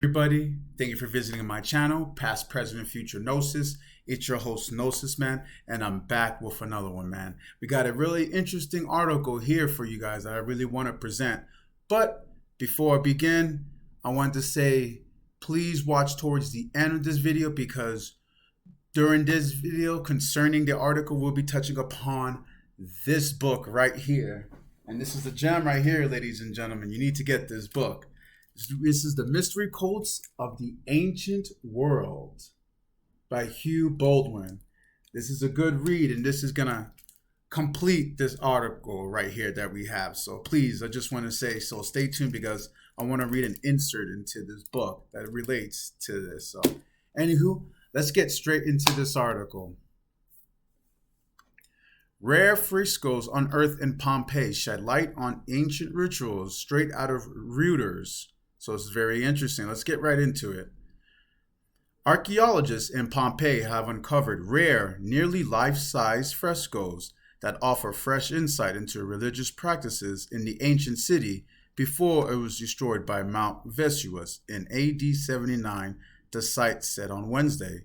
Everybody, thank you for visiting my channel, Past, Present, and Future Gnosis. It's your host, Gnosis Man, and I'm back with another one, man. We got a really interesting article here for you guys that I really want to present. But before I begin, I want to say, please watch towards the end of this video because during this video concerning the article, we'll be touching upon this book right here. And this is the gem right here, ladies and gentlemen. You need to get this book. This is The Mystery Cults of the Ancient World by Hugh Baldwin. This is a good read, and this is going to complete this article right here that we have. So please, I just want to say, so stay tuned because I want to read an insert into this book that relates to this. So anywho, let's get straight into this article. Rare frescoes unearthed in Pompeii shed light on ancient rituals straight out of Reuters. So it's very interesting. Let's get right into it. Archaeologists in Pompeii have uncovered rare, nearly life-size frescoes that offer fresh insight into religious practices in the ancient city before it was destroyed by Mount Vesuvius in AD 79, the site said on Wednesday.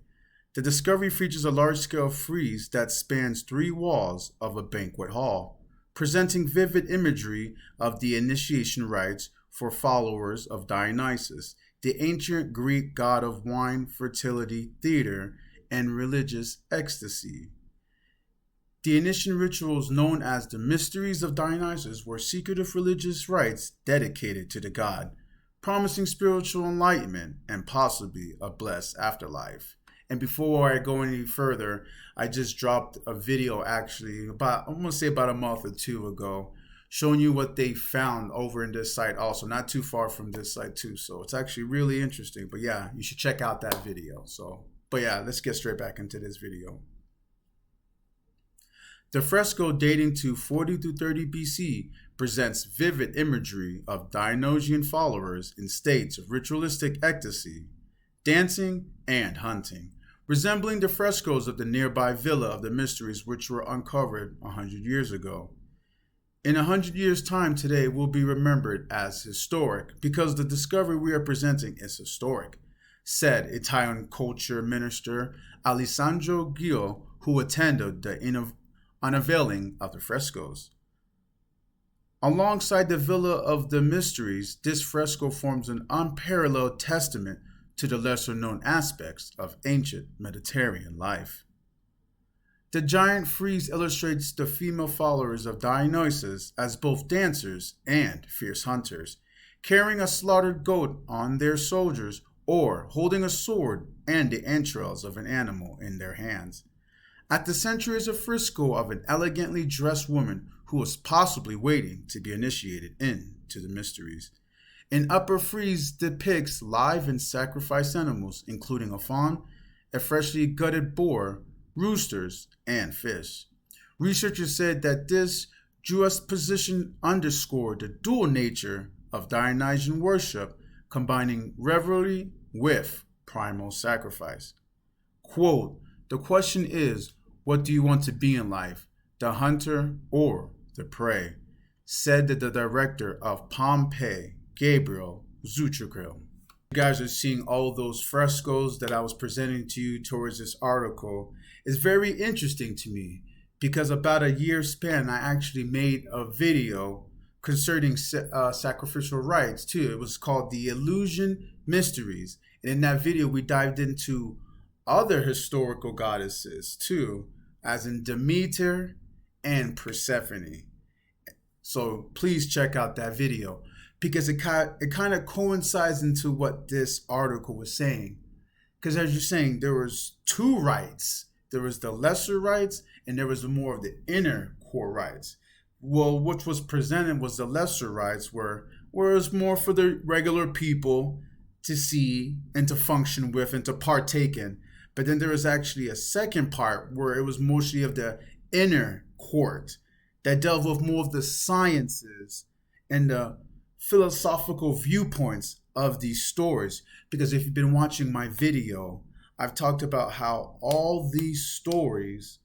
The discovery features a large-scale frieze that spans 3 walls of a banquet hall, presenting vivid imagery of the initiation rites for followers of Dionysus, the ancient Greek god of wine, fertility, theater, and religious ecstasy. The initiation rituals known as the Mysteries of Dionysus were secretive religious rites dedicated to the god, promising spiritual enlightenment and possibly a blessed afterlife. And before I go any further, I just dropped a video actually I'm going to say about a month or two ago, showing you what they found over in this site also, not too far from this site too. So it's actually really interesting. But yeah, you should check out that video. But yeah, let's get straight back into this video. The fresco dating to 40 to 30 BC presents vivid imagery of Dionysian followers in states of ritualistic ecstasy, dancing, and hunting, resembling the frescoes of the nearby Villa of the Mysteries which were uncovered 100 years ago. In 100 years' time today will be remembered as historic because the discovery we are presenting is historic, said Italian culture minister Alessandro Gio, who attended the unveiling of the frescoes. Alongside the Villa of the Mysteries, this fresco forms an unparalleled testament to the lesser-known aspects of ancient Mediterranean life. The giant frieze illustrates the female followers of Dionysus as both dancers and fierce hunters, carrying a slaughtered goat on their shoulders or holding a sword and the entrails of an animal in their hands. At the center is a fresco of an elegantly dressed woman who was possibly waiting to be initiated into the mysteries. An upper frieze depicts live and sacrificed animals, including a fawn, a freshly gutted boar, roosters, and fish. Researchers said that this juxtaposition underscored the dual nature of Dionysian worship, combining revelry with primal sacrifice. Quote, "The question is, what do you want to be in life, the hunter or the prey?" said the director of Pompeii, Gabriel Zuckergrill. You guys are seeing all those frescoes that I was presenting to you towards this article. Is very interesting to me because about a year span, I actually made a video concerning sacrificial rites too. It was called The Illusion Mysteries. And in that video, we dived into other historical goddesses too, as in Demeter and Persephone. So please check out that video because it kind of coincides into what this article was saying. Because as you're saying, there was 2 rites. There was the lesser rites and there was more of the inner core rites. Well, what was presented was the lesser rites where it was more for the regular people to see and to function with and to partake in. But then there was actually a second part where it was mostly of the inner court that dealt with more of the sciences and the philosophical viewpoints of these stories. Because if you've been watching my video, I've talked about how all these stories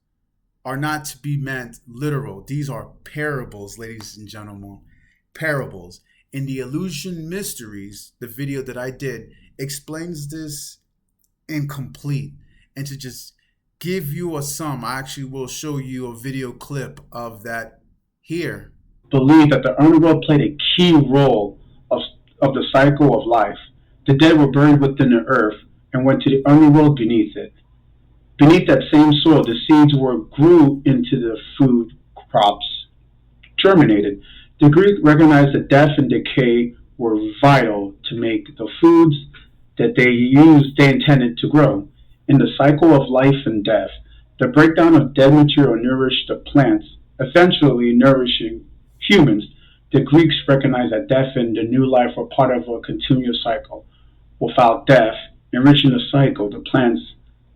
are not to be meant literal. These are parables, ladies and gentlemen, parables. In the Illusion Mysteries, the video that I did, explains this incomplete. And to just give you a sum, I actually will show you a video clip of that here. Believe that the underworld played a key role of, of the cycle of life. The dead were buried within the earth and went to the underworld beneath it. Beneath that same soil, the seeds grew into the food crops germinated. The Greek recognized that death and decay were vital to make the foods that they intended to grow. In the cycle of life and death, the breakdown of dead material nourished the plants, eventually nourishing humans. The Greeks recognized that death and the new life were part of a continuous cycle. Without death, enriching the cycle, the plants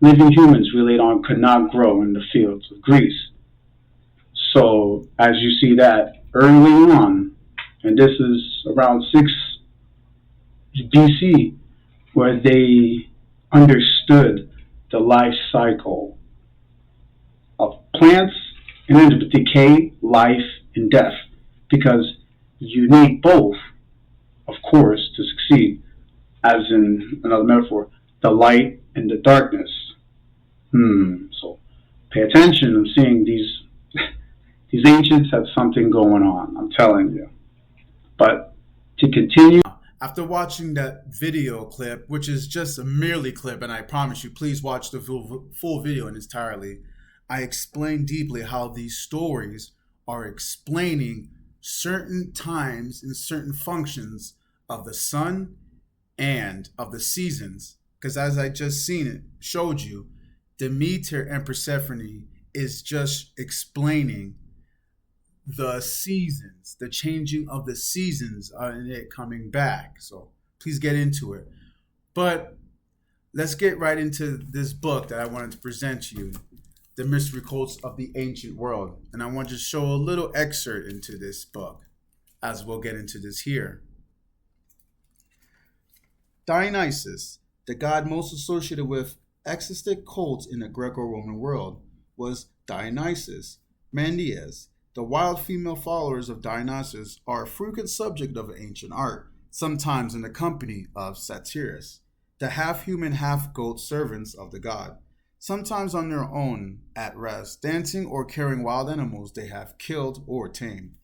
living humans relied on could not grow in the fields of Greece. So, as you see that early on, and this is around 6 BC, where they understood the life cycle of plants and then the decay, life, and death, because you need both, of course, to succeed, as in another metaphor, the light and the darkness. So pay attention. I'm seeing these ancients have something going on, I'm telling you. But to continue. After watching that video clip, which is just a merely clip, and I promise you, please watch the full video in entirely, I explain deeply how these stories are explaining certain times and certain functions of the sun and of the seasons. Because as I just showed you, Demeter and Persephone is just explaining the seasons, the changing of the seasons and it coming back. So please get into it. But let's get right into this book that I wanted to present to you, The Mystery Cults of the Ancient World. And I want to show a little excerpt into this book as we'll get into this here. Dionysus, the god most associated with exotic cults in the Greco-Roman world, was Dionysus Mandias. The wild female followers of Dionysus are a frequent subject of ancient art, sometimes in the company of satyrs, the half-human, half-goat servants of the god, sometimes on their own at rest, dancing or carrying wild animals they have killed or tamed.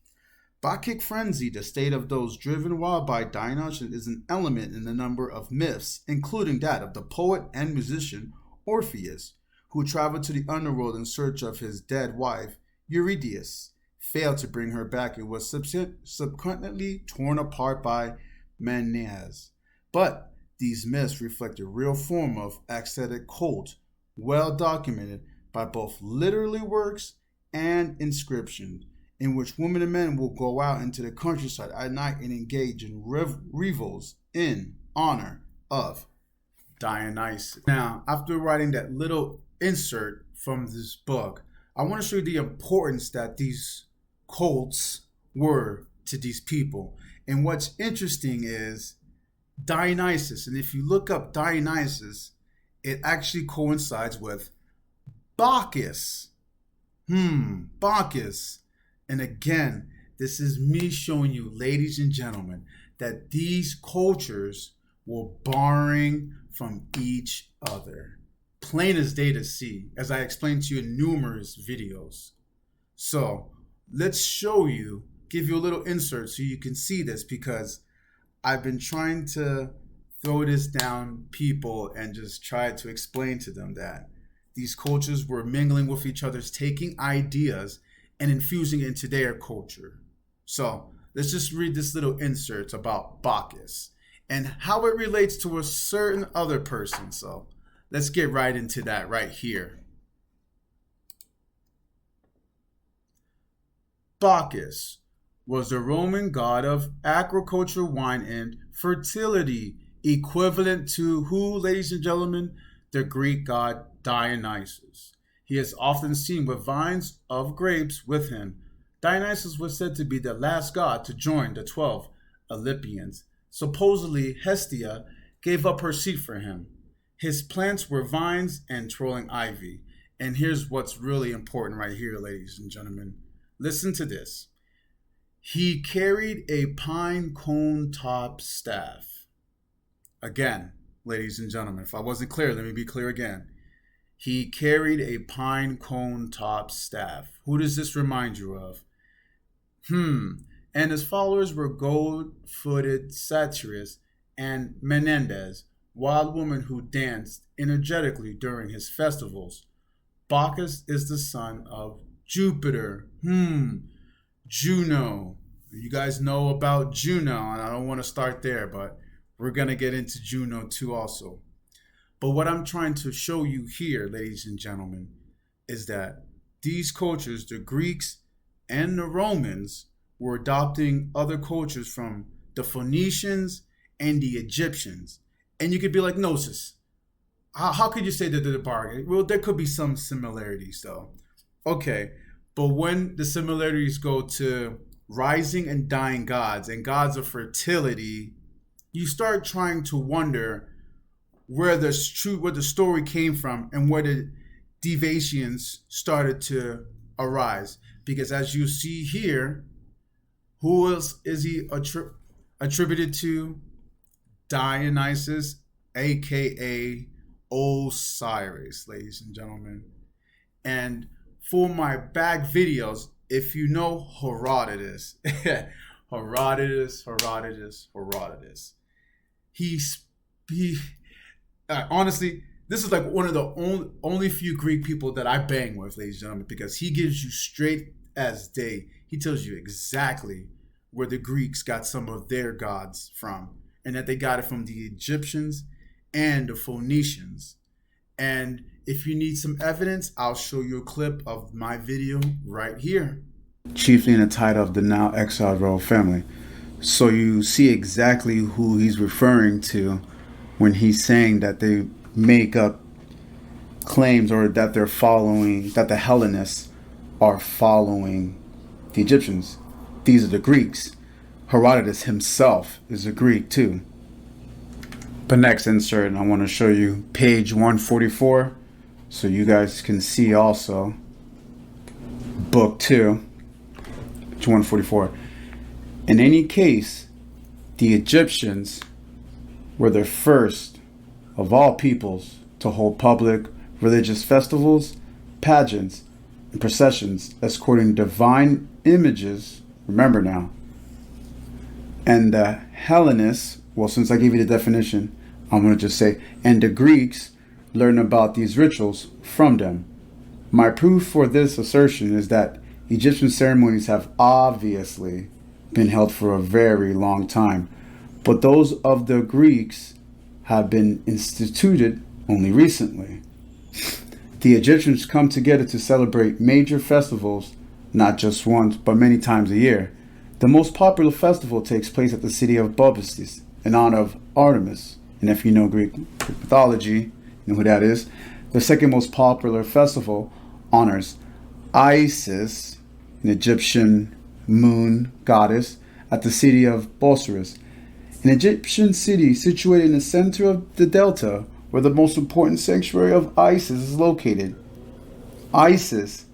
Bacchic frenzy, the state of those driven wild by Dionysus, is an element in the number of myths, including that of the poet and musician Orpheus, who traveled to the underworld in search of his dead wife, Eurydice, failed to bring her back and was subsequently torn apart by Menes. But these myths reflect a real form of ascetic cult, well documented by both literary works and inscriptions, in which women and men will go out into the countryside at night and engage in revels in honor of Dionysus. Now, after writing that little insert from this book, I want to show you the importance that these cults were to these people. And what's interesting is Dionysus, and if you look up Dionysus, it actually coincides with Bacchus. Bacchus. And again, this is me showing you, ladies and gentlemen, that these cultures were borrowing from each other. Plain as day to see, as I explained to you in numerous videos. So let's show you, give you a little insert so you can see this, because I've been trying to throw this down people and just try to explain to them that these cultures were mingling with each other, taking ideas and infusing it into their culture. So let's just read this little insert about Bacchus and how it relates to a certain other person. So let's get right into that right here. Bacchus was the Roman god of agriculture, wine, and fertility, equivalent to who, ladies and gentlemen? The Greek god Dionysus. He is often seen with vines of grapes with him. Dionysus was said to be the last god to join the 12 Olympians. Supposedly, Hestia gave up her seat for him. His plants were vines and trailing ivy. And here's what's really important right here, ladies and gentlemen. Listen to this. He carried a pine cone top staff. Again, ladies and gentlemen. If I wasn't clear, let me be clear again. He carried a pine cone top staff. Who does this remind you of? And his followers were gold-footed satyrs and Menendez, wild women who danced energetically during his festivals. Bacchus is the son of Jupiter. Juno. You guys know about Juno, and I don't want to start there, but we're going to get into Juno too also. But what I'm trying to show you here, ladies and gentlemen, is that these cultures, the Greeks and the Romans, were adopting other cultures from the Phoenicians and the Egyptians. And you could be like, Gnosis, how could you say that they're the bargain? Well, there could be some similarities though. Okay, but when the similarities go to rising and dying gods and gods of fertility, you start trying to wonder where the story came from and where the deviations started to arise. Because as you see here, who else is he attributed to? Dionysus, aka Osiris, ladies and gentlemen. And for my back videos, if you know Herodotus, Herodotus, he honestly, this is like one of the only few Greek people that I bang with, ladies and gentlemen, because he gives you straight as day. He tells you exactly where the Greeks got some of their gods from, and that they got it from the Egyptians and the Phoenicians. And if you need some evidence, I'll show you a clip of my video right here. Chiefly in the title of the now exiled royal family. So you see exactly who he's referring to when he's saying that they make up claims, or that they're following, that the Hellenists are following the Egyptians. These are the Greeks. Herodotus himself is a Greek too. But next insert, I want to show you page 144, so you guys can see also book 2, page 144. In any case, the Egyptians were the first of all peoples to hold public religious festivals, pageants, and processions escorting divine images. Remember now. And the Hellenists, well, since I gave you the definition, I'm going to just say, and the Greeks learn about these rituals from them. My proof for this assertion is that Egyptian ceremonies have obviously been held for a very long time, but those of the Greeks have been instituted only recently. The Egyptians come together to celebrate major festivals, not just once, but many times a year. The most popular festival takes place at the city of Bubastis in honor of Artemis. And if you know Greek mythology, you know who that is. The second most popular festival honors Isis, an Egyptian moon goddess, at the city of Bosphorus, an Egyptian city situated in the center of the delta where the most important sanctuary of Isis is located. Isis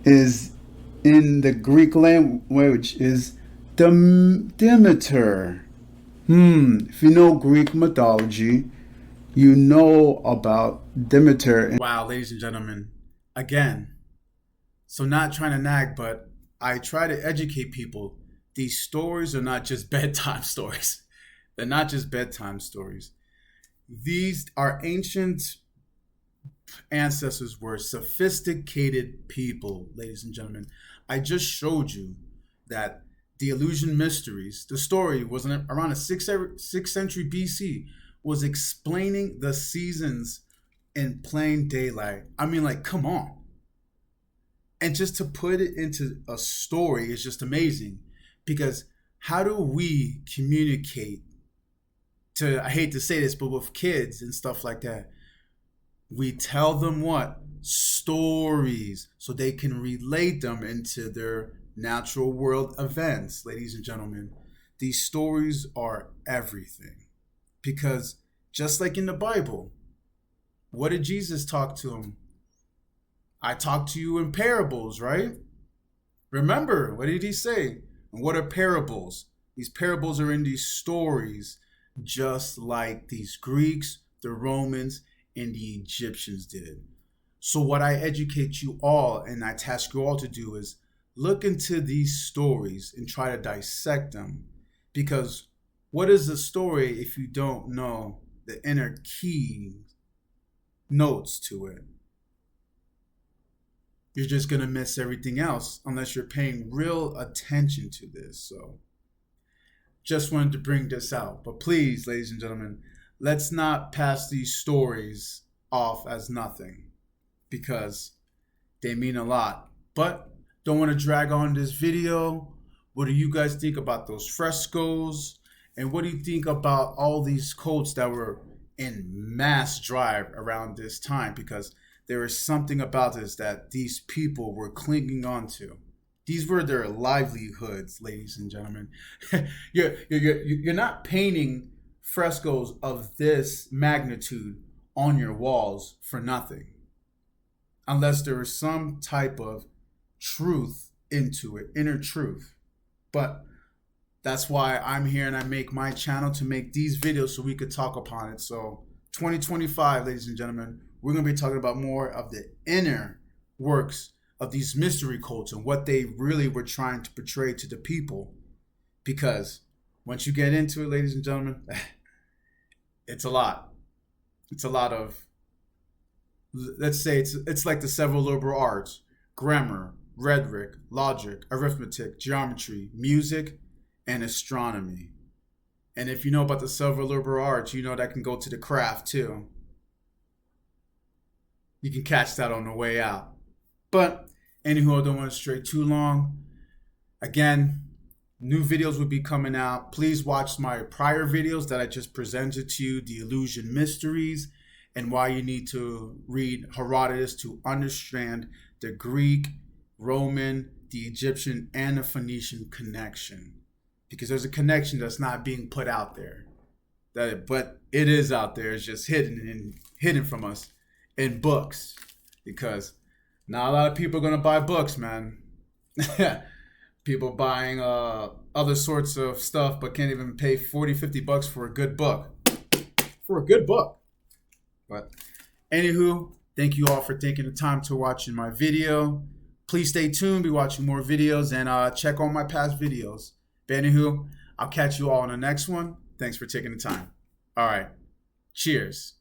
is, in the Greek language, is Demeter. If you know Greek mythology, you know about Demeter. Wow, ladies and gentlemen, again, so not trying to nag, but I try to educate people. These stories are not just bedtime stories. They're not just bedtime stories. These are ancient ancestors were sophisticated people, ladies and gentlemen. I just showed you that the Eleusinian Mysteries, the story was around the 6th century BC, was explaining the seasons in plain daylight. I mean, like, come on. And just to put it into a story is just amazing, because how do we communicate to, I hate to say this, but with kids and stuff like that? We tell them what? Stories, so they can relate them into their natural world events, ladies and gentlemen. These stories are everything, because just like in the Bible, what did Jesus talk to them? I talk to you in parables, right? Remember, what did he say? And what are parables? These parables are in these stories just like these Greeks, the Romans, and the Egyptians did. So, what I educate you all and I task you all to do is look into these stories and try to dissect them. Because what is a story if you don't know the inner key notes to it? You're just going to miss everything else unless you're paying real attention to this. So, just wanted to bring this out. But please, ladies and gentlemen, let's not pass these stories off as nothing because they mean a lot. But don't want to drag on this video. What do you guys think about those frescoes? And what do you think about all these cults that were in mass drive around this time? Because there is something about this that these people were clinging on to. These were their livelihoods, ladies and gentlemen. You're not painting frescoes of this magnitude on your walls for nothing. Unless there is some type of truth into it, inner truth. But that's why I'm here and I make my channel to make these videos so we could talk upon it. So 2025, ladies and gentlemen, we're going to be talking about more of the inner works of these mystery cults and what they really were trying to portray to the people. Because once you get into it, ladies and gentlemen, it's a lot. It's a lot of, let's say it's like the several liberal arts: grammar, rhetoric, logic, arithmetic, geometry, music, and astronomy. And if you know about the several liberal arts, you know that can go to the craft too. You can catch that on the way out. But anywho, I don't want to stray too long. Again, new videos will be coming out. Please watch my prior videos that I just presented to you, the Illusion Mysteries, and why you need to read Herodotus to understand the Greek, Roman, the Egyptian, and the Phoenician connection. Because there's a connection that's not being put out there. But it is out there. It's just hidden from us in books. Because not a lot of people are going to buy books, man. People buying other sorts of stuff but can't even pay 40, 50 bucks for a good book. For a good book. But anywho, thank you all for taking the time to watching my video. Please stay tuned, be watching more videos, and check on my past videos. But anywho, I'll catch you all on the next one. Thanks for taking the time. All right. Cheers.